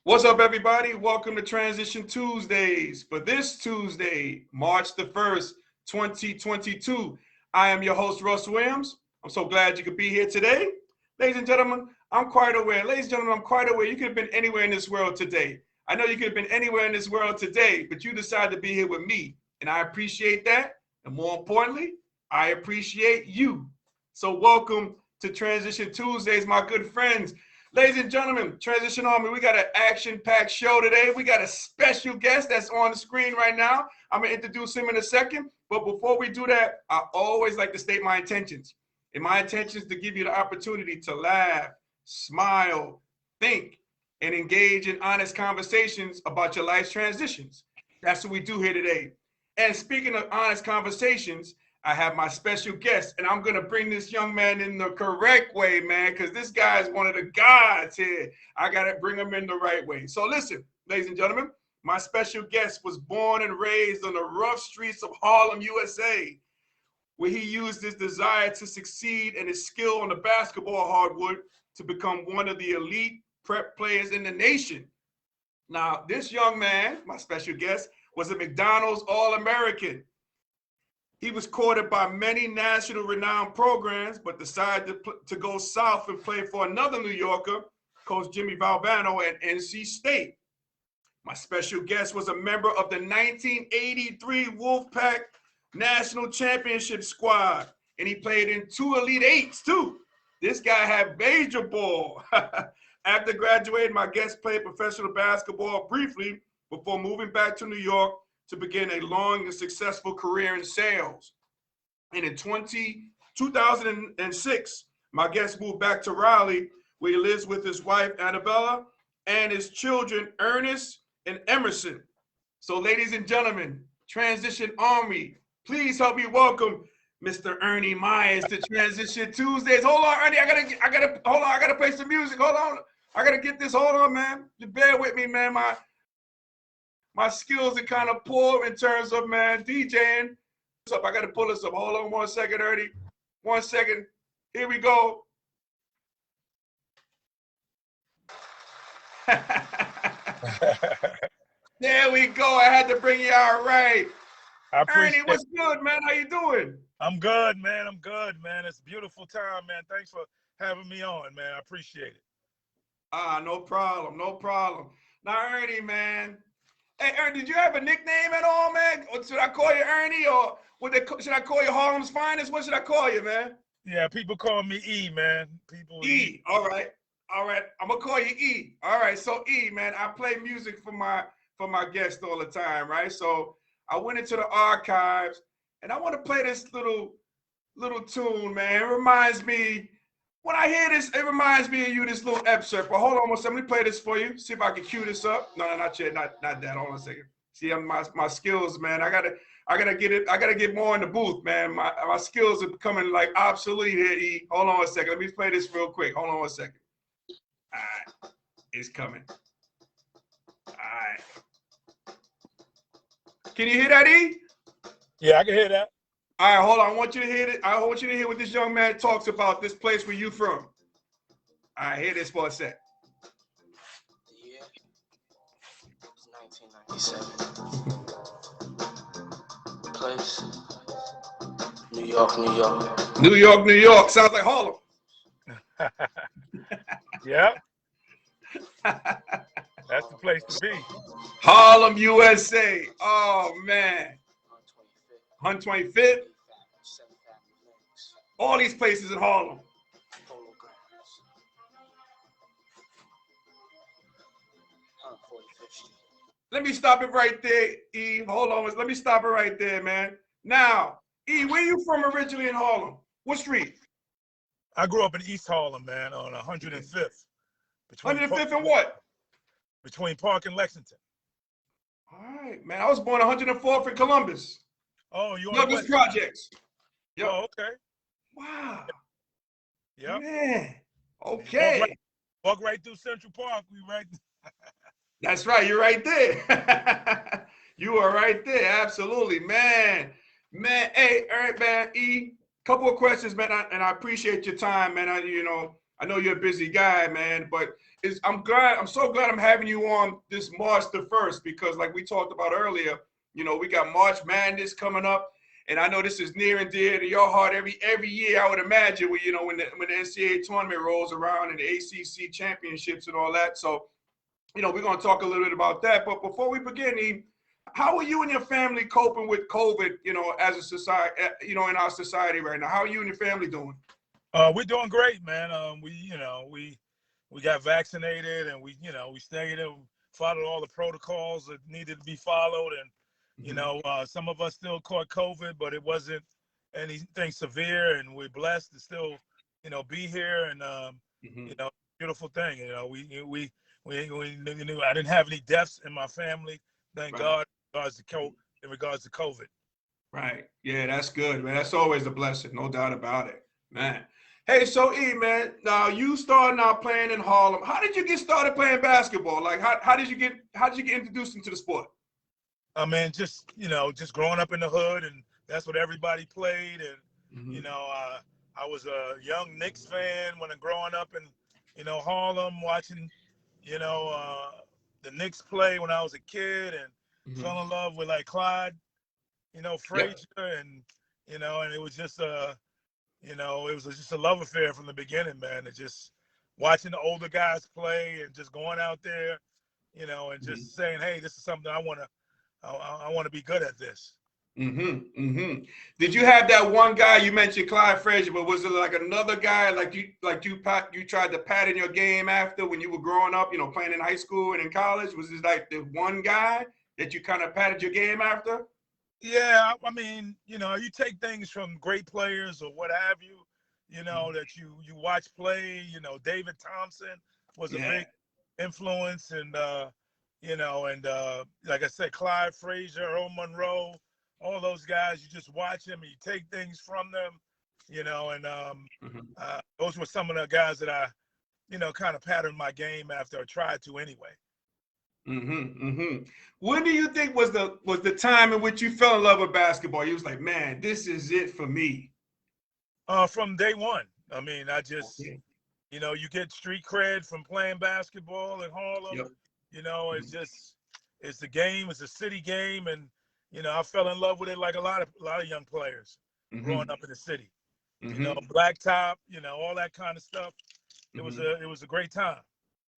What's up, everybody? Welcome to Transition Tuesdays. For this Tuesday, March the 1st, 2022, I am your host, Russ Williams. I'm so glad you could be here today. Ladies and gentlemen, I'm quite aware. Ladies and gentlemen, I'm quite aware you could have been anywhere in this world today. I know you could have been anywhere in this world today, but you decided to be here with me, and I appreciate that. And more importantly, I appreciate you. So welcome to Transition Tuesdays, my good friends. Ladies and gentlemen, Transition Army, we got an action-packed show today. We got a special guest that's on the screen right now. I'm going to introduce him in a second. But before we do that, I always like to state my intentions. And my intention is to give you the opportunity to laugh, smile, think, and engage in honest conversations about your life's transitions. That's what we do here today. And speaking of honest conversations, I have my special guest, and I'm going to bring this young man in the correct way, man, because this guy is one of the gods here. I got to bring him in the right way. So listen, ladies and gentlemen, my special guest was born and raised on the rough streets of Harlem, USA, where he used his desire to succeed and his skill on the basketball hardwood to become one of the elite prep players in the nation. Now, this young man, my special guest, was a McDonald's All-American. He was courted by many national renowned programs, but decided to go south and play for another New Yorker, Coach Jimmy Valvano at NC State. My special guest was a member of the 1983 Wolfpack National Championship squad, and he played in 2 Elite Eights too. This guy had major ball. After graduating, my guest played professional basketball briefly before moving back to New York to begin a long and successful career in sales. And in 2006, my guest moved back to Raleigh, where he lives with his wife, Annabella, and his children, Ernest and Emerson. So ladies and gentlemen, Transition Army, please help me welcome Mr. Ernie Myers to Transition Tuesdays. Hold on, Ernie, I gotta play some music. Hold on, I gotta get this. Hold on, man. Just bear with me, man. My skills are kind of poor in terms of, man, DJing. I got to pull this up. Hold on 1 second, Ernie. 1 second. Here we go. There we go. I had to bring you out right. Ernie, what's good, man? How you doing? I'm good, man. I'm good, man. It's a beautiful time, man. Thanks for having me on, man. I appreciate it. No problem. No problem. Now, Ernie, man. Hey, Ernie, did you have a nickname at all, man? Or should I call you Ernie, or should I call you Harlem's Finest? What should I call you, man? Yeah, people call me E, man. E. All right. I'm gonna call you E. All right. So E, man, I play music for my guests all the time, right? So I went into the archives, and I want to play this little tune, man. It reminds me. When I hear this, it reminds me of you, this little excerpt. But hold on one second. Let me play this for you. See if I can cue this up. No, not yet. Not that. Hold on a second. See, my skills, man. I gotta get it. I gotta get more in the booth, man. My skills are becoming like obsolete here, E. Hold on a second. Let me play this real quick. Hold on 1 second. All right. It's coming. All right. Can you hear that, E? Yeah, I can hear that. All right, hold on. I want you to hear it. I want you to hear what this young man talks about this place where you from. All right, hear this for a sec. The year was 1997. Place, New York, New York. New York, New York. Sounds like Harlem. Yep. That's the place to be. Harlem, USA. Oh, man. 125th. All these places in Harlem. Let me stop it right there, E. Hold on. Let me stop it right there, man. Now, E, where you from originally in Harlem? What street? I grew up in East Harlem, man, on 105th. 105th and what? Between Park and Lexington. All right, man. I was born 104th in Columbus. Oh, you on Douglas Projects. Yep. Oh, okay. Wow. Yep. Man. Okay. Walk right through Central Park. We right. That's right. You're right there. You are right there. Absolutely, man. Hey, all right, man. E, couple of questions, man, and I appreciate your time, man. I know you're a busy guy, man, but I'm so glad I'm having you on this March the 1st because, like we talked about earlier, we got March Madness coming up, and I know this is near and dear to your heart every year. I would imagine when the NCAA tournament rolls around and the ACC championships and all that. So, we're going to talk a little bit about that. But before we begin, how are you and your family coping with COVID? As a society, in our society right now. How are you and your family doing? We're doing great, man. We got vaccinated, and we stayed and followed all the protocols that needed to be followed. And some of us still caught COVID, but it wasn't anything severe, and we're blessed to still be here. And beautiful thing. I didn't have any deaths in my family, thank God, in regards to COVID. Right. Yeah, that's good, man. That's always a blessing, no doubt about it, man. Hey, so man, now you started out playing in Harlem. How did you get started playing basketball? Like, how did you get introduced into the sport? I mean, just growing up in the hood, and that's what everybody played. And I was a young Knicks fan when I'm growing up in Harlem, watching the Knicks play when I was a kid, and fell in love with like Clyde, Frazier, and it was just it was just a love affair from the beginning, man. And just watching the older guys play and just going out there, and just saying, hey, this is something I want to be good at this. Did you have that one guy you mentioned, Clyde Frazier, but was it like another guy you tried to pattern your game after when you were growing up, playing in high school and in college? Was it like the one guy that you kind of patterned your game after? Yeah, I mean, you take things from great players or what have you, that you watch play. David Thompson was a big influence, and like I said, Clyde Frazier, Earl Monroe, all those guys. You just watch them and you take things from them, and those were some of the guys that I, kind of patterned my game after, or tried to anyway. When do you think was the time in which you fell in love with basketball? You was like, man, this is it for me. From day one. I mean, I just, you get street cred from playing basketball in Harlem. Yep. It's the game. It's a city game, and I fell in love with it like a lot of young players growing up in the city. Blacktop, all that kind of stuff. It was a great time.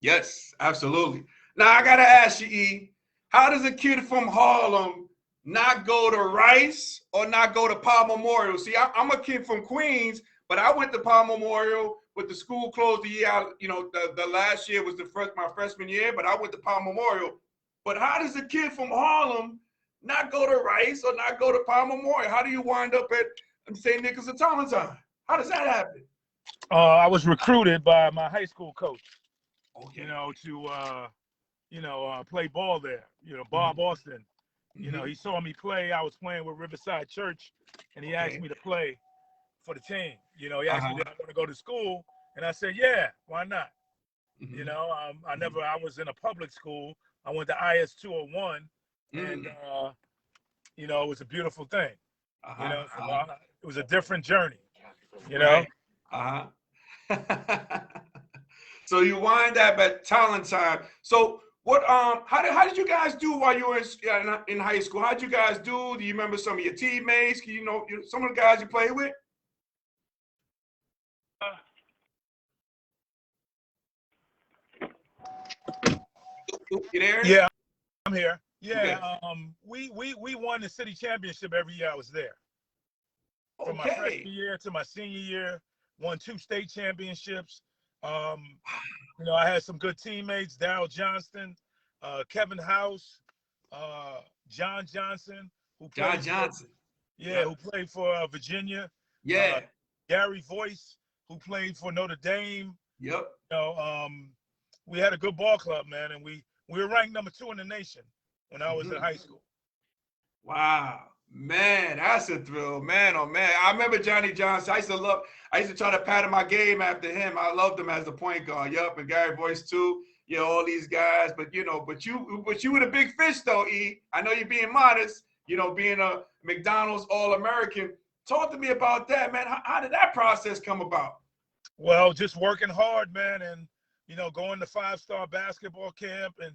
Yes, absolutely. Now I gotta ask you, E, how does a kid from Harlem not go to Rice or not go to Powell Memorial? See, I'm a kid from Queens, but I went to Powell Memorial with the school closed the year out. The last year was my freshman year, but I went to Powell Memorial. But how does a kid from Harlem not go to Rice or not go to Powell Memorial? How do you wind up at St. Nicholas of Thomaston? How does that happen? I was recruited by my high school coach. Okay. To play ball there. Bob Austin. He saw me play. I was playing with Riverside Church, and he asked me to play for the team. He asked me did I want to go to school, and I said, yeah, why not? I was in a public school. I went to IS 201, and it was a beautiful thing. It was a different journey. Right. So you wind up at talent time. So what? How did you guys do while you were in high school? How did you guys do? Do you remember some of your teammates? Some of the guys you played with? You there? Yeah, I'm here. Yeah, okay. We won the city championship every year I was there. From my freshman year to my senior year, won 2 state championships. I had some good teammates: Darryl Johnston, Kevin House, John Johnson, who played who played for Virginia. Yeah. Gary Voice, who played for Notre Dame. Yep. We had a good ball club, man, and we were ranked number 2 in the nation when I was in high school. Wow. Man, that's a thrill, man. Oh man, I remember Johnny Johnson. I used to try to pattern my game after him. I loved him as the point guard. Yup, and Gary Boyce too. All these guys. But you were the big fish though, E. I know you're being modest. Being a McDonald's All-American. Talk to me about that, man. How did that process come about? Well, just working hard, man, and going to 5-star basketball camp, and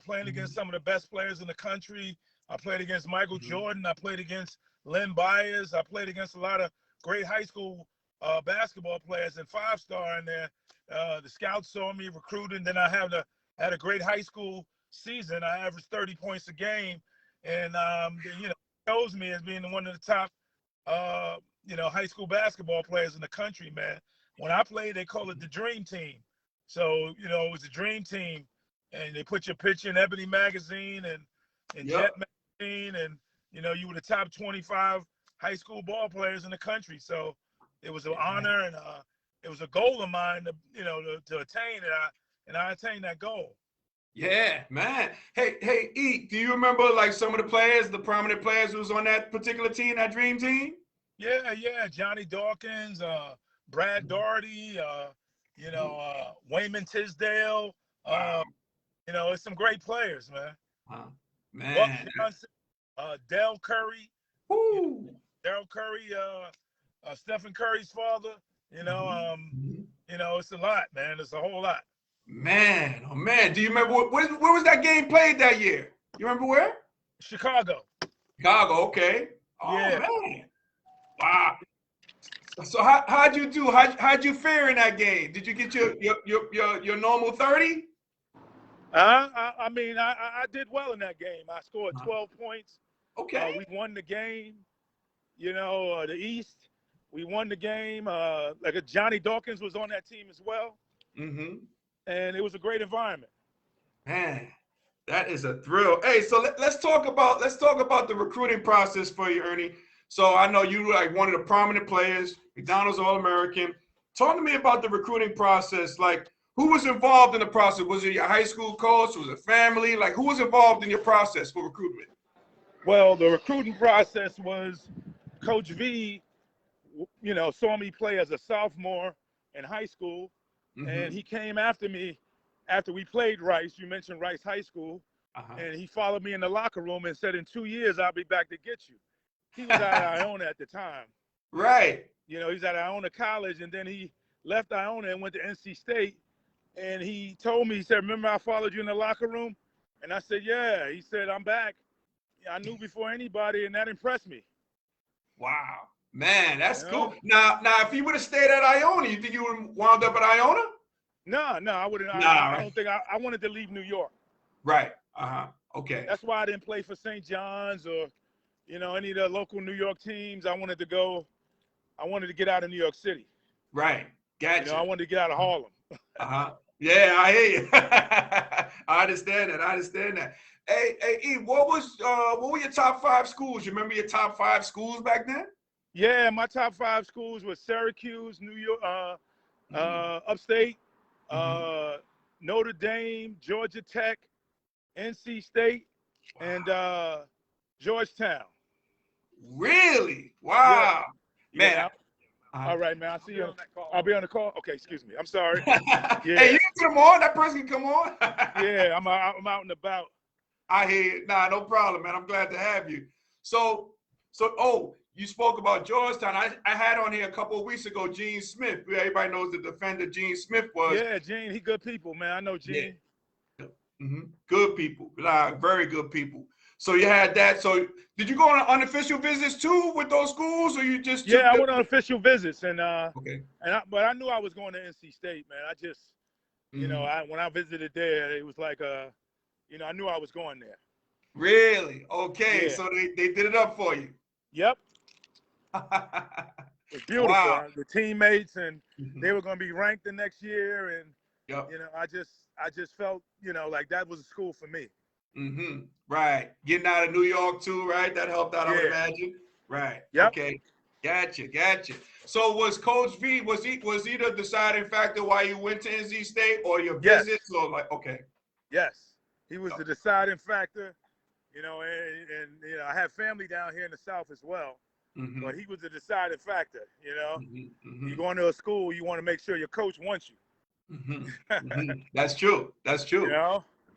playing against some of the best players in the country. I played against Michael Jordan. I played against Ernie Myers. I played against a lot of great high school basketball players and 5-star in there. The scouts saw me recruiting. Then I had a great high school season. I averaged 30 points a game, and chose me as being one of the top high school basketball players in the country, man. When I played, they call it the Dream Team. So, it was the Dream Team. And they put your picture in Ebony Magazine and Jet Magazine. And, you were the top 25 high school ball players in the country. So it was an honor, and it was a goal of mine to attain it. And I attained that goal. Yeah, man. Hey, E, do you remember like some of the players, the prominent players who was on that particular team, that Dream Team? Yeah. Johnny Dawkins, Brad Daugherty, Wayman Tisdale. Wow. It's some great players, man. Man. Buck Johnson, Dell Curry. Woo. Daryl Curry, Stephen Curry's father. It's a lot, man. It's a whole lot. Man, oh man. Do you remember where was that game played that year? You remember where? Chicago. Chicago, okay. Oh yeah. Man. Wow. So how'd you do? How'd you fare in that game? Did you get your normal 30? I did well in that game. I scored 12 points. Okay. We won the game. The East. We won the game. Johnny Dawkins was on that team as well. Mm-hmm. And it was a great environment. Man, that is a thrill. Hey, so let's talk about the recruiting process for you, Ernie. So I know you were like one of the prominent players, McDonald's All-American. Talk to me about the recruiting process. Like, who was involved in the process? Was it your high school coach? Was it family? Like, who was involved in your process for recruitment? Well, the recruiting process was Coach V, saw me play as a sophomore in high school. Mm-hmm. And he came after me after we played Rice. You mentioned Rice High School. And he followed me in the locker room and said, in 2 years, I'll be back to get you. He was at Iona at the time. Right. He's at Iona College, and then he left Iona and went to NC State. And he told me, he said, remember I followed you in the locker room? And I said, yeah. He said, I'm back. I knew before anybody, and that impressed me. Wow. Man, that's cool. Now, if you would have stayed at Iona, you think you would have wound up at Iona? No, I wouldn't. I don't think I wanted to leave New York. Right. Okay. That's why I didn't play for St. John's or, any of the local New York teams. I wanted to get out of New York City. Right. Gotcha. I wanted to get out of Harlem. Yeah, I hear you. I understand that. Hey, E, what were your top 5 schools? You remember your top 5 schools back then? Yeah, my top 5 schools were Syracuse, New York, Upstate, Notre Dame, Georgia Tech, NC State, and Georgetown. Really? Wow. Yeah. Man. All right, man. I'll see you. I'll be on the call. Okay, excuse me. I'm sorry. Yeah. Hey, you can come on. That person can come on. Yeah, I'm out and about. I hear you. Nah, no problem, man. I'm glad to have you. So, you spoke about Georgetown. I had on here a couple of weeks ago Gene Smith. Everybody knows the defender Gene Smith was. Yeah, Gene. He good people, man. I know Gene. Yeah. Mm-hmm. Good people. Very good people. So you had that. So did you go on unofficial visits too with those schools, or you just? Yeah, I went on official visits, and okay. But I knew I was going to NC State, man. I just, when I visited there, it was like I knew I was going there. Really? Okay. Yeah. So they did it up for you. Yep. It's beautiful. Wow. The teammates, and they were going to be ranked the next year, and I just felt like that was a school for me. Mm-hmm. Right. Getting out of New York too, right? That helped out, I would imagine. Right. Yep. Okay. Gotcha. So was Coach V, was he the deciding factor why you went to NC State, or your visits, or like, okay? Yes, he was the deciding factor. And I have family down here in the South as well. Mm-hmm. But he was the deciding factor. Mm-hmm. You go into a school, you want to make sure your coach wants you. Mm-hmm. That's true.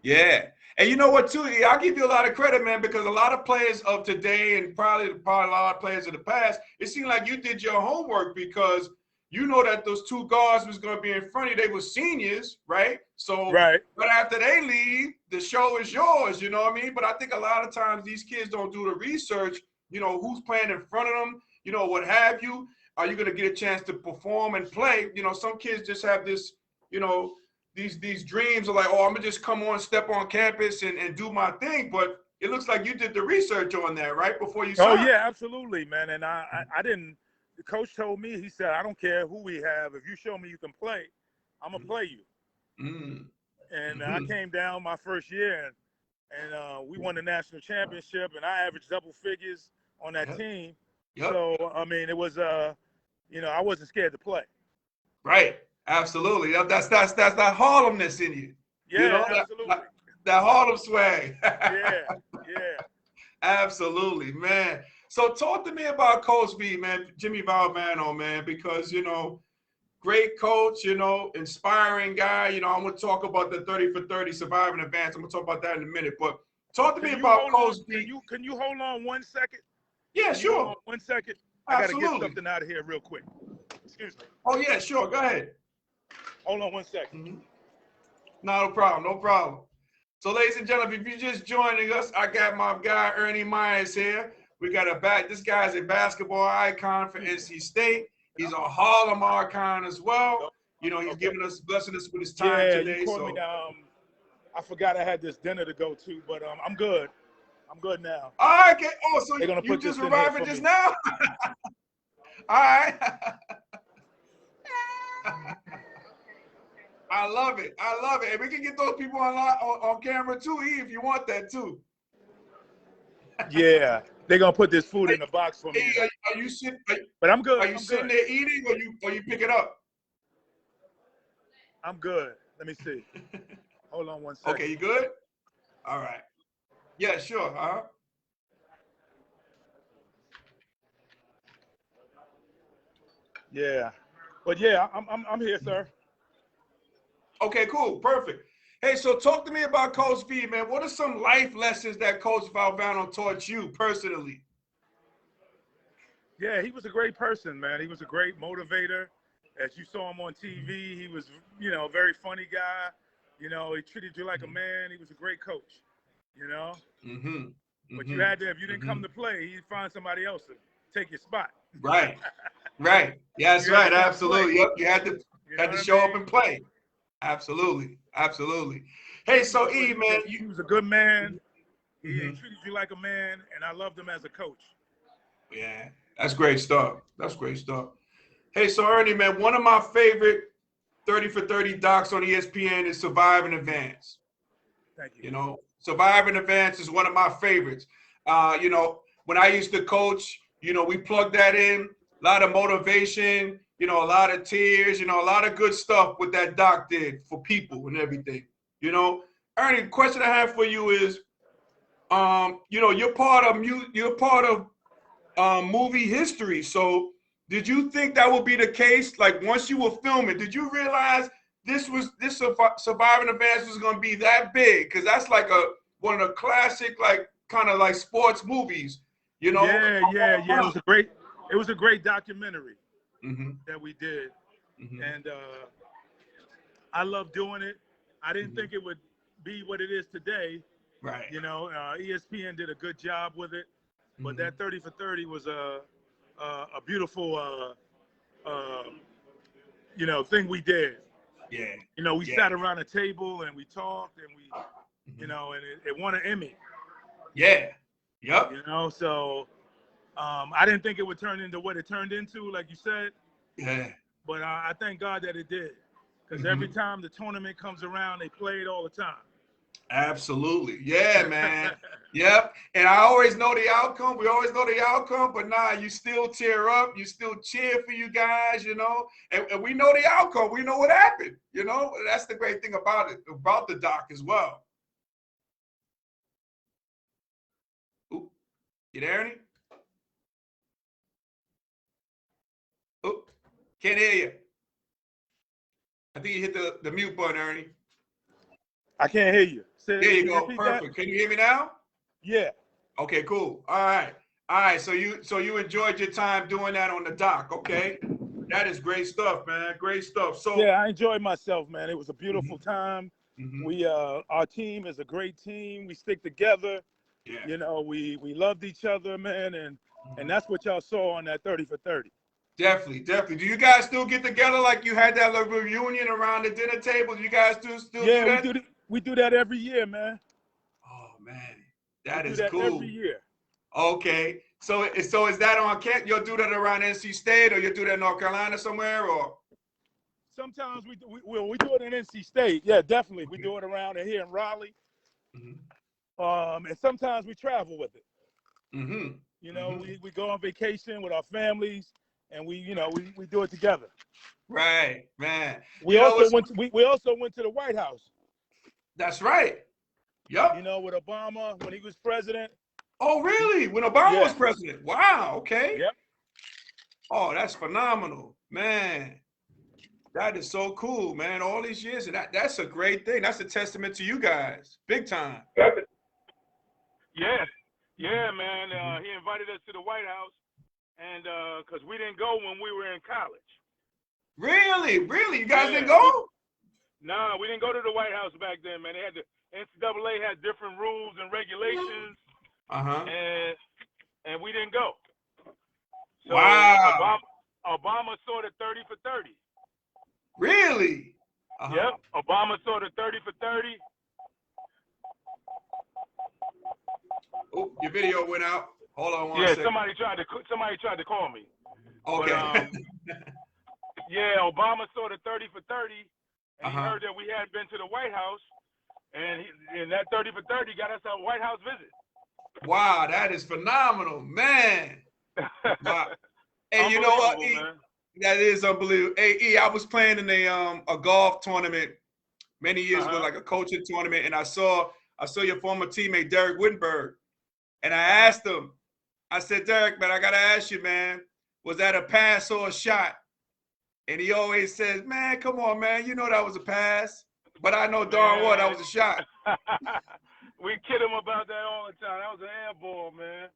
Yeah. And you know what, too? I'll give you a lot of credit, man, because a lot of players of today and probably a lot of players of the past, it seemed like you did your homework because you know that those two guards was going to be in front of you. They were seniors, right? So, Right. but after they leave, the show is yours, you know what I mean? But I think a lot of times these kids don't do the research, you know, who's playing in front of them, you know, what have you. Are you going to get a chance to perform and play? You know, some kids just have this, you know, these dreams of like, oh, I'm going to just come on, step on campus and do my thing. But it looks like you did the research on that, right, before you signed. Oh, yeah, absolutely, man. And I didn't – the coach told me, he said, I don't care who we have. If you show me you can play, I'm going to play you. Mm. And I came down my first year, and we won the national championship, and I averaged double figures on that team. Yep. So, I mean, it was, you know, I wasn't scared to play. Right. Absolutely. That's that Harlemness in you. Yeah, you know, absolutely. That Harlem swag. Yeah. Absolutely, man. So talk to me about Coach V, man, Jimmy Valvano, man, because, you know, great coach, you know, inspiring guy. You know, I'm going to talk about the 30 for 30 surviving advance. I'm going to talk about that in a minute. But talk to me about Coach V. Can you hold on 1 second? Yeah, sure. 1 second. I got to Absolutely. get something out of here real quick. Excuse me. Oh, yeah, sure. Go ahead. Hold on 1 second. Mm-hmm. No problem. No problem. So, ladies and gentlemen, if you're just joining us, I got my guy Ernie Myers here. We got this guy's a basketball icon for NC State. He's a Harlem icon as well. You know, he's blessing us with his time today. You called me. I forgot I had this dinner to go to, but I'm good. I'm good now. All right. Okay. Oh, so you just arrived just now? All right. I love it. I love it. And we can get those people on camera too, E, if you want that too. Yeah, they're gonna put this food in the box for me. Are you sitting? But I'm good. Are you sitting there eating, or you pick it up? I'm good. Let me see. Hold on 1 second. Okay, you good? All right. Yeah, sure. Huh? Yeah, but yeah, I'm here, sir. Okay, cool, perfect. Hey, so talk to me about Coach V, man. What are some life lessons that Coach Valvano taught you personally? Yeah, he was a great person, man. He was a great motivator. As you saw him on TV, he was, you know, a very funny guy. You know, he treated you like a man. He was a great coach, you know. But you had to, if you didn't come to play, he'd find somebody else to take your spot. Right. Yeah, that's right. Absolutely. Yep. You had to show up and play. Absolutely. Hey, so E, man, he was a good man. He treated you like a man, and I loved him as a coach. Yeah, that's great stuff. Hey, so Ernie, man, one of my favorite 30 for 30 docs on ESPN is Survive in Advance. Thank you. You know, Survive in Advance is one of my favorites. You know, when I used to coach, you know, we plugged that in, a lot of motivation, you know, a lot of tears, you know, a lot of good stuff what that doc did for people and everything. You know, Ernie, the question I have for you is, you know, you're part of movie history. So did you think that would be the case? Like once you were filming, did you realize this Surviving Advance was going to be that big? Because that's like one of the classic, like kind of like sports movies, you know? Yeah. It was a great documentary that we did. And I love doing it. I didn't think it would be what it is today. Right. You know, ESPN did a good job with it. But that 30 for 30 was a beautiful, you know, thing we did. Yeah. You know, we sat around a table and we talked and we, you know, and it won an Emmy. Yeah. Yep. You know, so I didn't think it would turn into what it turned into, like you said. Yeah. But I thank God that it did. Because every time the tournament comes around, they play it all the time. Absolutely. Yeah, man. Yep. And I always know the outcome. We always know the outcome, but nah, you still tear up. You still cheer for you guys, you know, and we know the outcome. We know what happened, you know. That's the great thing about it, about the doc as well. Ooh, you there, Ernie? Oh, can't hear you. I think you hit the mute button, Ernie. I can't hear you. There you go. Perfect. Can you hear me now? Yeah. Okay, cool. All right. So you enjoyed your time doing that on the dock, okay? That is great stuff, man. Great stuff. So Yeah, I enjoyed myself, man. It was a beautiful time. mhm. We our team is a great team. We stick together. Yeah. You know, we loved each other, man, and that's what y'all saw on that 30 for 30. Definitely, definitely. Do you guys still get together like you had that little reunion around the dinner table? Do you guys still Yeah, do that? we do that every year, man. Oh man, We that do is that every cool. year. Okay, so is that on camp? You'll do that around NC State, or you'll do that in North Carolina somewhere, or? Sometimes we do it in NC State. Yeah, definitely. We Okay. do it around here in Raleigh. Mm-hmm. And sometimes we travel with it. Mm-hmm. You know, Mm-hmm. we go on vacation with our families, and we do it together. Right, man. We also went to the White House. That's right. Yep. You know, with Obama when he was president. Oh, really? When Obama was Yeah. president? Wow. Okay. Yep. Oh, that's phenomenal, man. That is so cool, man. All these years, and that's a great thing. That's a testament to you guys, big time. Yeah, yeah, man. He invited us to the White House, and because we didn't go when we were in college. Really? You guys didn't go? No, we didn't go to the White House back then, man. They had NCAA had different rules and regulations, and we didn't go. So wow. Obama saw the 30 for 30. Really? Yep. Obama saw the 30 for 30. Oh, your video went out. Hold on one second. Somebody tried to call me. Okay. But, yeah, Obama saw the 30 for 30, and he heard that we hadn't been to the White House, and that 30 for 30 got us a White House visit. Wow, that is phenomenal, man. Wow. And you know what, E? Man. That is unbelievable. Hey, E, I was playing in a golf tournament many years ago, like a coaching tournament, and I saw your former teammate Derek Wittenberg, and I asked him, I said, Derek, man, I gotta ask you, man, was that a pass or a shot? And he always says, man, come on, man, you know that was a pass, but I know darn well that was a shot. We kid him about that all the time. That was an air ball, man.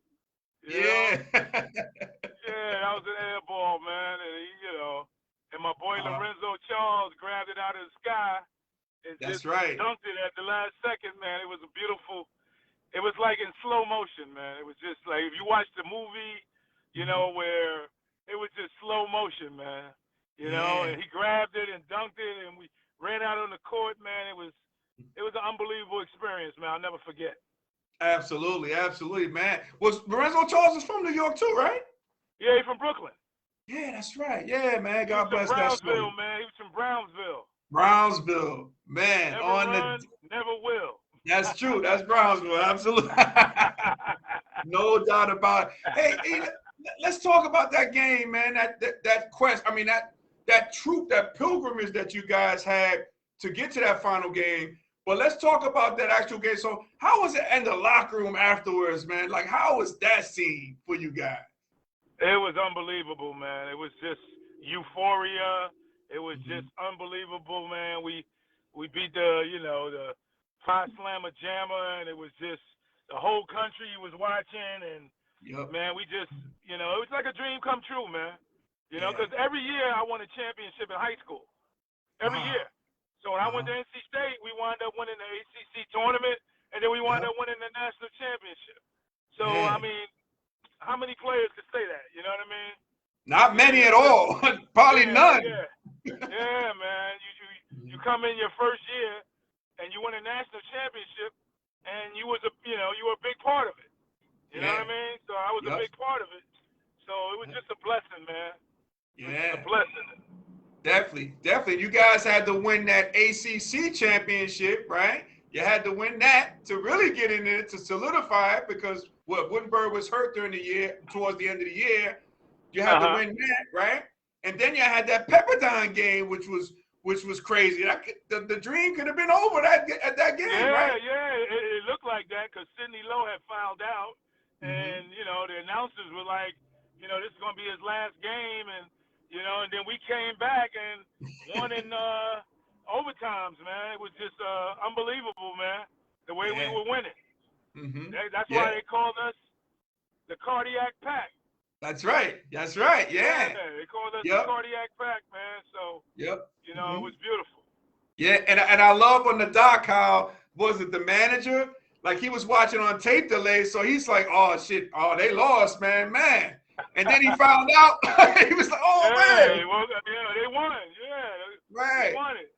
Yeah. Yeah, that was an air ball, man. And and my boy Lorenzo Charles grabbed it out of the sky and just dunked it at the last second, man. It was a beautiful. It was like in slow motion, man. It was just like if you watch the movie, where it was just slow motion, man. And he grabbed it and dunked it, and we ran out on the court, man. It was an unbelievable experience, man. I'll never forget. Absolutely, man. Was Lorenzo Charles is from New York too, right? Yeah, he's from Brooklyn. Yeah, that's right. Yeah, man. God bless that Brownsville, man. He was from Brownsville. Brownsville, man. Never will. That's true. That's Brownsville. Absolutely. No doubt about it. Hey, let's talk about that game, man. That quest. I mean, that troop, that pilgrimage that you guys had to get to that final game. But let's talk about that actual game. So how was it in the locker room afterwards, man? Like, how was that scene for you guys? It was unbelievable, man. It was just euphoria. It was just unbelievable, man. We beat the Pot Slammer Jammer, and it was just the whole country was watching, and man, we just it was like a dream come true, man. Because every year I won a championship in high school. Every year. So when I went to NC State, we wound up winning the ACC tournament, and then we wound up winning the national championship. So, I mean, how many players could say that? You know what I mean? Not many at all. Probably none. Yeah, man. You come in your first year, and you win a national championship, and you were a big part of it. You know what I mean? So I was a big part of it. So it was just a blessing, man. It was just a blessing. Definitely. You guys had to win that ACC championship, right? You had to win that to really get in it, to solidify it, because Wittenberg was hurt during the year, towards the end of the year. You had to win that, right? And then you had that Pepperdine game, which was crazy. The dream could have been over at that game, right? Yeah. It looked like that because Sidney Lowe had fouled out, and the announcers were like, this is going to be his last game, and then we came back and won in overtimes, man. It was just unbelievable, man, the way we were winning. That's why they called us the Cardiac Pack. That's right. That's right. Yeah, Yeah. they called us the Yep. cardiac pack, man. So, Yep. you know, it was beautiful. Yeah, and I love on the doc how was it the manager? Like he was watching on tape delay, so he's like, "Oh shit! Oh, they lost, man." And then he found out. He was like, "Oh man, Yeah, well, yeah, they won. Yeah, we right? won it.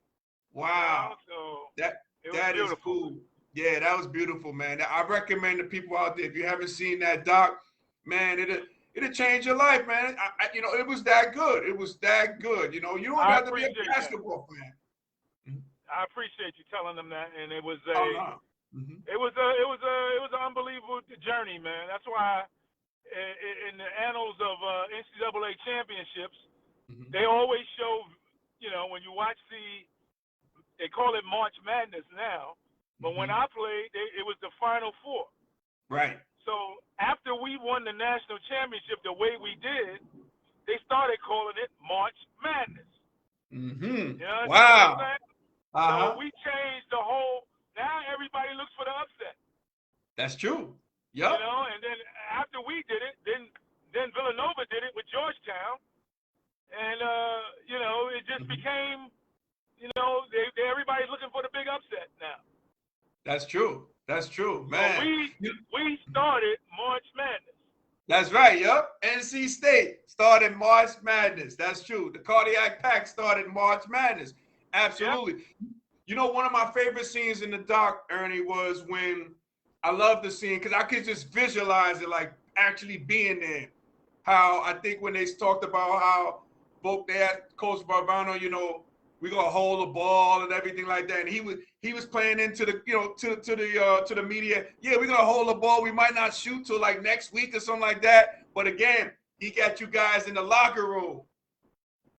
You know, Wow, so that it was that is beautiful. cool. Yeah, that was beautiful, man. I recommend the people out there if you haven't seen that doc, man, it'll change your life, man. You know, it was that good. It was that good. You know, you don't I have to be a appreciate that. basketball fan. I appreciate you telling them that, and it was Oh no. Mm-hmm. it was an unbelievable journey, man. That's why in the annals of NCAA championships, Mm-hmm. they always show, you know, when you watch they call it March Madness now, but when Mm-hmm. I played, it was the Final Four. Right. So after we won the national championship the way we did, they started calling it March Madness. Mm-hmm. You understand what I'm Wow. saying? So Uh-huh. we changed the whole. Now everybody looks for the upset. That's true. You Yep. know, and then after we did it, then Villanova did it with Georgetown, and you know, it just Mm-hmm. became, you know, everybody's looking for the big upset now. That's true. That's true, So man. we started March Madness. That's right. Yep. NC State started March Madness. That's true. The Cardiac Pack started March Madness. Yep. Absolutely. You know, one of my favorite scenes in the doc, Ernie, was when I love the scene because I could just visualize it, like actually being there. How I think when they talked about how both they asked Coach Barbano, you know, we're gonna hold the ball and everything like that, and he was playing into the, you know, to the media. Yeah, we're gonna hold the ball. We might not shoot till like next week or something like that. But again, he got you guys in the locker room.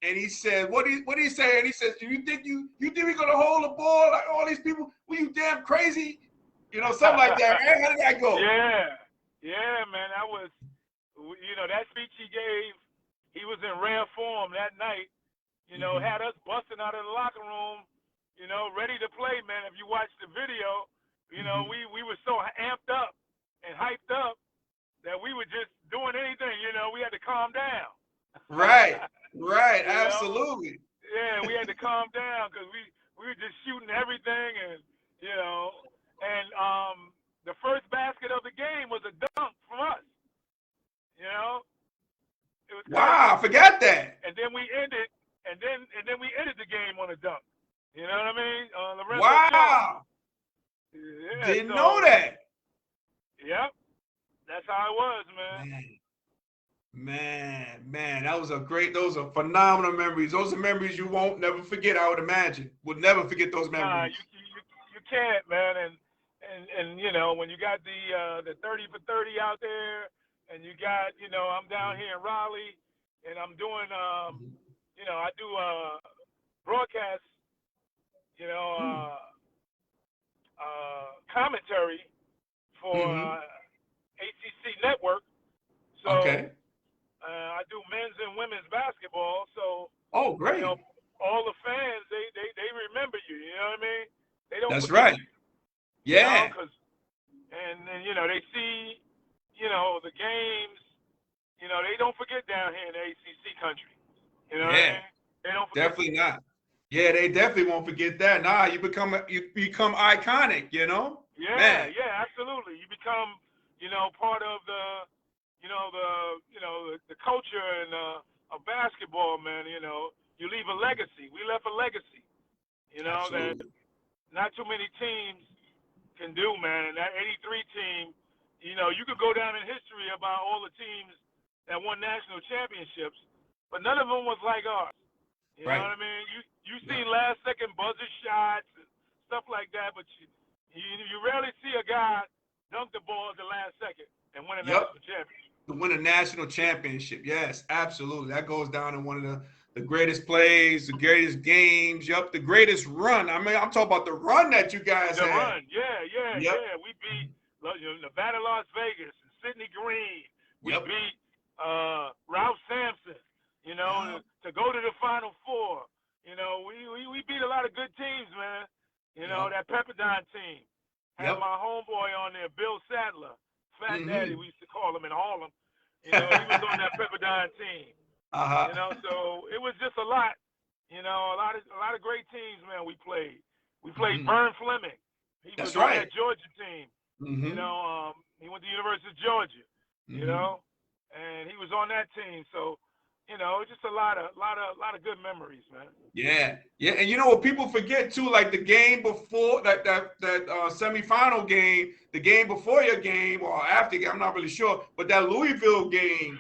And he said, what do you say? And he says, you think we're gonna hold the ball like all these people? Were you damn crazy? You know, something like that. Right? How did that go? Yeah, man. That was, you know, that speech he gave. He was in rare form that night. You know, Mm-hmm. had us busting out of the locker room. You know, ready to play, man. If you watch the video, you know, Mm-hmm. we were so amped up and hyped up that we were just doing anything. You know, we had to calm down. Right, right, You know, absolutely. yeah, we had to calm down because we were just shooting everything, and you know, and the first basket of the game was a dunk from us. You know, it was Wow, crazy. I forgot that. And then we ended, and then we ended the game on a dunk. You know what I mean? Lorenzo Jones. Wow, Yeah. didn't know So, that. yep, that's how it was, man. Man, that was those are phenomenal memories. Those are memories you won't never forget, I would imagine. Would never forget those Nah, memories. you can't, man. And you know, when you got the 30 for 30 out there, and you got, you know, I'm down here in Raleigh, and I'm doing you know, I do broadcast, you know, commentary for Mm-hmm. ACC Network. So Okay. I do men's and women's basketball. So, Oh, you know, great. all the fans, they remember you. You know what I mean? They don't That's forget right. you. You know, Yeah. because and you know, they see, you know, the games. You know, they don't forget down here in the ACC country. You know what I Yeah. mean? They don't forget Definitely you. not. Yeah, they definitely won't forget that. Nah, you become iconic, you know? Yeah, Man. yeah, absolutely. You become, you know, part of the culture and of basketball, man. You know, you leave a legacy. We left a legacy. You know that Absolutely. not too many teams can do, man. And that '83 team, you know, you could go down in history about all the teams that won national championships, but none of them was like ours. You know Right. what I mean? You Yep. see last second buzzer shots and stuff like that, but you rarely see a guy dunk the ball at the last second and win a Yep. national championship. To win a national championship. Yes, absolutely. That goes down in one of the greatest plays, the greatest games. Yep, the greatest run. I mean, I'm talking about the run that you guys The had. run, yeah, yeah, Yep. yeah. We beat Nevada, Las Vegas, and Sidney Green. We Yep. beat Ralph Sampson. You know, Yep. to go to the Final Four. You know, we beat a lot of good teams, man. You know, Yep. that Pepperdine team had Yep. my homeboy on there, Bill Sadler, Fat Daddy, Mm-hmm. we used to call him in Harlem. You know, he was on that Pepperdine team. Uh-huh. You know, so it was just a lot. You know, a lot of great teams, man. We played. We played Vern Fleming. He was That's on right. that Georgia team. You know, he went to the University of Georgia. You know, and he was on that team. So, you know, just a lot of good memories, man. Yeah, yeah, and you know what people forget too, like the game before that semifinal game, the game before your game or after, I'm not really sure, but that Louisville game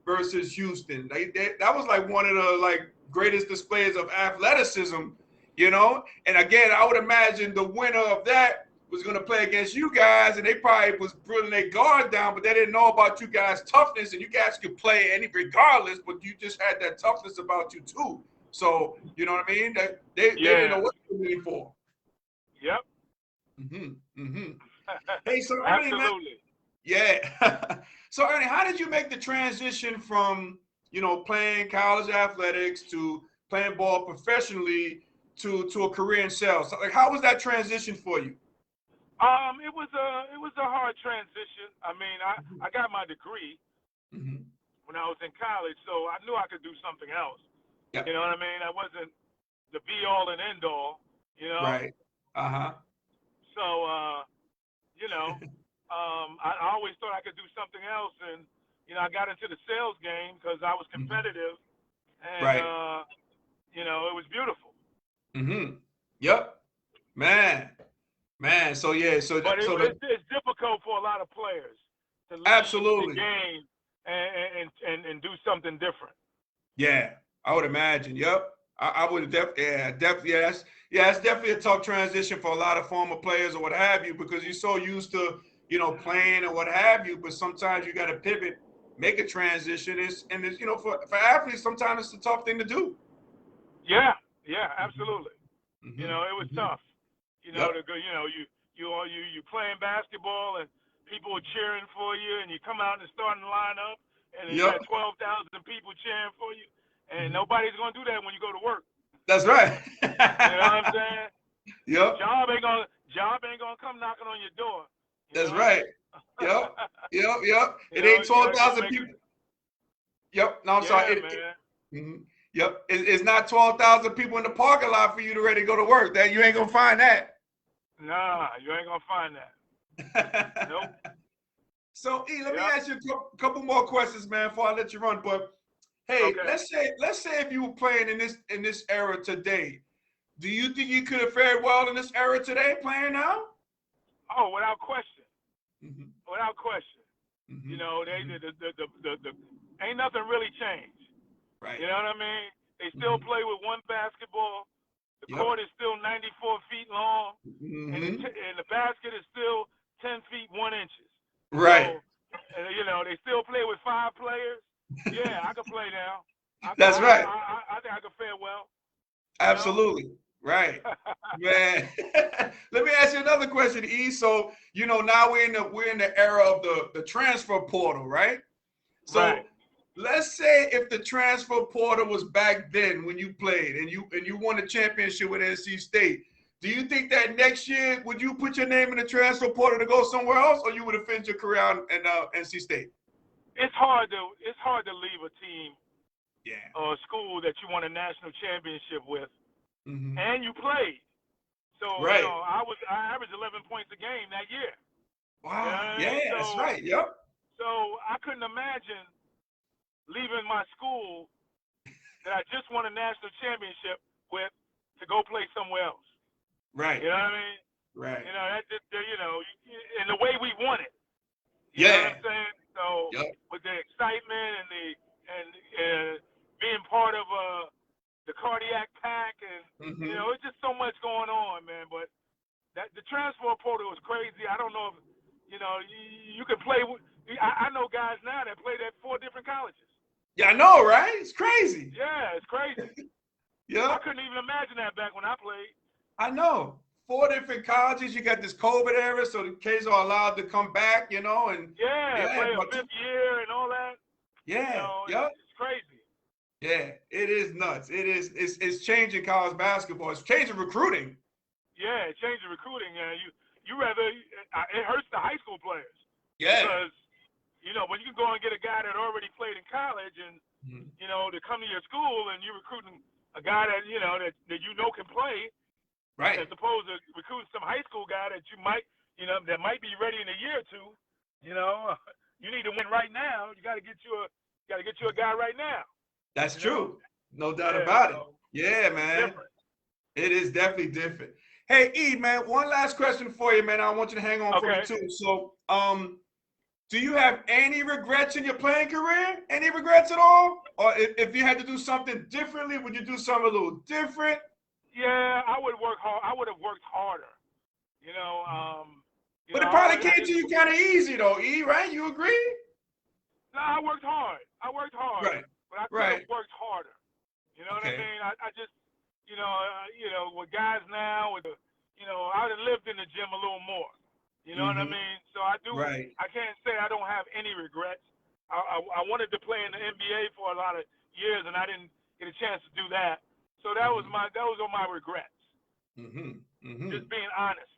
versus Houston, that was like one of the like greatest displays of athleticism, you know. And again, I would imagine the winner of that was going to play against you guys, and they probably was putting their guard down, but they didn't know about you guys' toughness, and you guys could play any regardless, but you just had that toughness about you too. So you know what I mean? That they didn't know what they were waiting for. Yep. Hey, so Ernie, man, Absolutely. yeah. So Ernie, how did you make the transition from playing college athletics to playing ball professionally to a career in sales? Like, how was that transition for you? It was a hard transition. I mean, I got my degree when I was in college, so I knew I could do something else. Yep. You know what I mean? I wasn't the be all and end all. You know. Right. So you know, I always thought I could do something else, and you know, I got into the sales game because I was competitive, and Right. you know, it was beautiful. Yep. Man. So yeah. But So it's difficult for a lot of players to leave the absolutely. game and do something different. Yeah, I would imagine. Yep. I would definitely. Yeah, it's definitely a tough transition for a lot of former players or what have you, because you're so used to, playing and what have you. But sometimes you got to pivot, make a transition. It's for athletes, sometimes it's a tough thing to do. Yeah, absolutely. You know, it was Mm-hmm. tough. You know, Yep. you playing basketball and people are cheering for you, and you come out in the starting lineup, and you got Yep. 12,000 people cheering for you, and nobody's gonna do that when you go to work. That's right. You know what I'm saying? Yep. Job ain't gonna come knocking on your door. You That's know. right. Yep. Yep. You It know, ain't you gotta go 12,000 make people. it. Yep. No, I'm Yeah, sorry. man. Mhm. Yep. It's not 12,000 people in the parking lot for you to ready to go to work. That you ain't gonna find that. Nah, you ain't gonna find that. Nope. So E, let me Yep. ask you a couple more questions, man, before I let you run. But hey, Okay. let's say if you were playing in this era today, do you think you could have fared well in this era today, playing now? Oh, without question. Mm-hmm. Without question. You know, the ain't nothing really changed. Right. You know what I mean? They still play with one basketball. The Yep. court is still 94 feet long, and the basket is still 10 feet 1 inches. Right. So, you know, they still play with 5 players. Yeah, I could play now. That's right. I think I could fare well. You know? Absolutely. Right. Man. Let me ask you another question, E. So, now we're in the era of the transfer portal, right? Right. So let's say if the transfer portal was back then when you played and you won the championship with NC State, do you think that next year would you put your name in the transfer portal to go somewhere else, or you would have finished your career out in NC State? It's hard to leave a team Yeah. or a school that you won a national championship with, Mm-hmm. and you played. So you Right. know, I averaged 11 points a game that year. You know Wow. what I Yeah, mean? that's right. Yep. So I couldn't imagine leaving my school that I just won a national championship with to go play somewhere else. Right. You know what I mean? Right. You know that you know, and the way we won it. You know what Yeah. I'm saying? So Yep. with the excitement and being part of the cardiac pack, and you Mm-hmm. know, it's just so much going on, man. But that the transfer portal was crazy. I don't know if you know you could play. I know guys now that played at 4 different colleges. Yeah, I know, right? It's crazy. Yeah, it's crazy. I Yep. couldn't even imagine that back when I played. I know. 4 different colleges. You got this COVID era, so the kids are allowed to come back, and Yeah, yeah, play a but 5th year and all that. You yeah, know, yep, it's crazy. yeah. It is nuts. It is. It's changing college basketball. It's changing recruiting. Yeah, it changed the recruiting. You rather it hurts the high school players Yeah. because when you can go and get a guy that already played in college and, to come to your school and you're recruiting a guy that, that can play, right, as opposed to recruiting some high school guy that you might, that might be ready in a year or two. You need to win right now. You got to get you a guy right now. That's true. No doubt about it. Yeah, man. Different. It is definitely different. Hey, E, man, one last question for you, man. I want you to hang on for me too. So, do you have any regrets in your playing career? Any regrets at all? Or if you had to do something differently, would you do something a little different? Yeah, I would work hard. I would have worked harder. But it probably came to you kind of easy, though, E, right? You agree? No, I worked hard. Right. But I could have worked harder. You know what I mean? I just, with guys now, I would have lived in the gym a little more. You know what I mean? So I do. Right. I can't say I don't have any regrets. I wanted to play in the NBA for a lot of years, and I didn't get a chance to do that. So those are my regrets. Just being honest.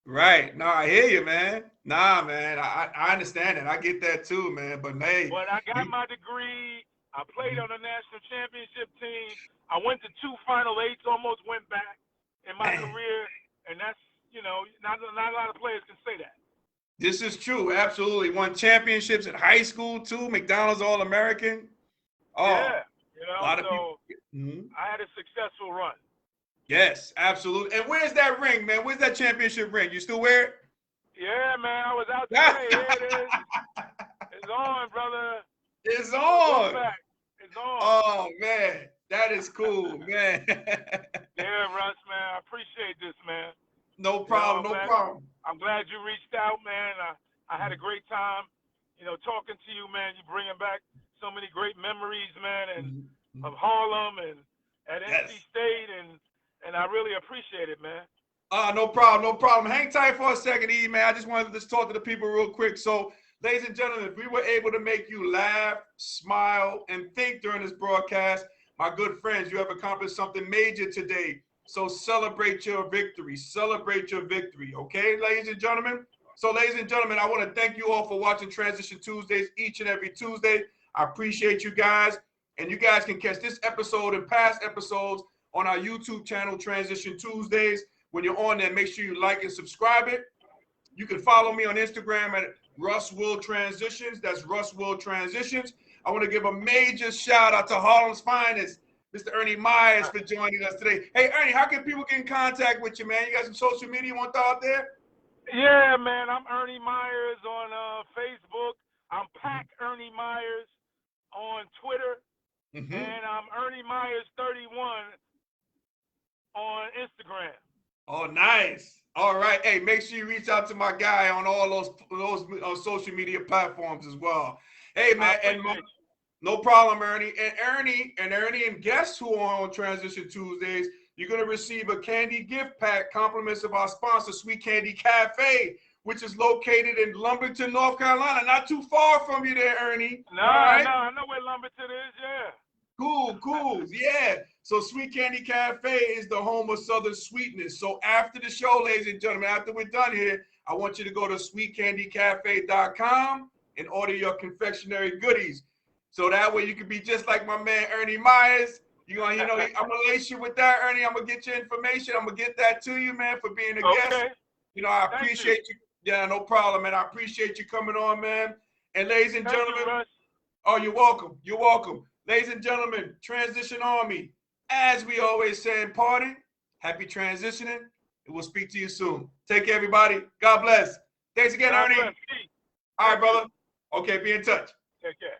Right. No, I hear you, man. Nah, man. I understand it. I get that too, man. But hey, But I got my degree. I played on the national championship team. I went to 2 Final Eights, almost went back in my career, and that's not a lot of players can say that. This is true. Absolutely. Won championships in high school too. McDonald's All-American. Oh, yeah. a lot of people. I had a successful run. Yes, absolutely. And where's that ring, man? Where's that championship ring? You still wear it? Yeah, man. I was out today. Here it is. It's on, brother. It's on. It's on. Oh, man. That is cool, man. Yeah, Russ, man. I appreciate this, man. No problem. No problem. I'm glad you reached out, man. I had a great time, talking to you, man. You're bringing back so many great memories, man, and of Harlem and at NC State, and I really appreciate it, man. No problem. No problem. Hang tight for a second, E, man. I just wanted to talk to the people real quick. So, ladies and gentlemen, if we were able to make you laugh, smile, and think during this broadcast, my good friends, you have accomplished something major today. So celebrate your victory. Celebrate your victory. Okay, ladies and gentlemen? So, ladies and gentlemen, I want to thank you all for watching Transition Tuesdays each and every Tuesday. I appreciate you guys. And you guys can catch this episode and past episodes on our YouTube channel, Transition Tuesdays. When you're on there, make sure you like and subscribe it. You can follow me on Instagram at Russ Will Transitions. That's Russ Will Transitions. I want to give a major shout out to Harlem's finest, Mr. Ernie Myers, for joining us today. Hey, Ernie, how can people get in contact with you, man? You got some social media you want to throw out there? Yeah, man. I'm Ernie Myers on Facebook. I'm Pac Ernie Myers on Twitter. And I'm Ernie Myers 31 on Instagram. Oh, nice. All right. Hey, make sure you reach out to my guy on all those social media platforms as well. Hey, man, no problem, Ernie. And Ernie and guests who are on Transition Tuesdays, you're going to receive a candy gift pack, compliments of our sponsor, Sweet Candy Cafe, which is located in Lumberton, North Carolina. Not too far from you there, Ernie. No, I know where Lumberton is, yeah. Cool. Yeah. So Sweet Candy Cafe is the home of Southern sweetness. So after the show, ladies and gentlemen, after we're done here, I want you to go to sweetcandycafe.com and order your confectionery goodies. So that way you can be just like my man, Ernie Myers. I'm going to lace you with that, Ernie. I'm going to get your information. I'm going to get that to you, man, for being a guest. I appreciate you. Yeah, no problem, man. I appreciate you coming on, man. And ladies and gentlemen, you're welcome. You're welcome. Ladies and gentlemen, Transition Army, as we always say in parting, happy transitioning, and we'll speak to you soon. Take care, everybody. God bless. Thanks again, Ernie. All right, brother. Okay, be in touch. Take care.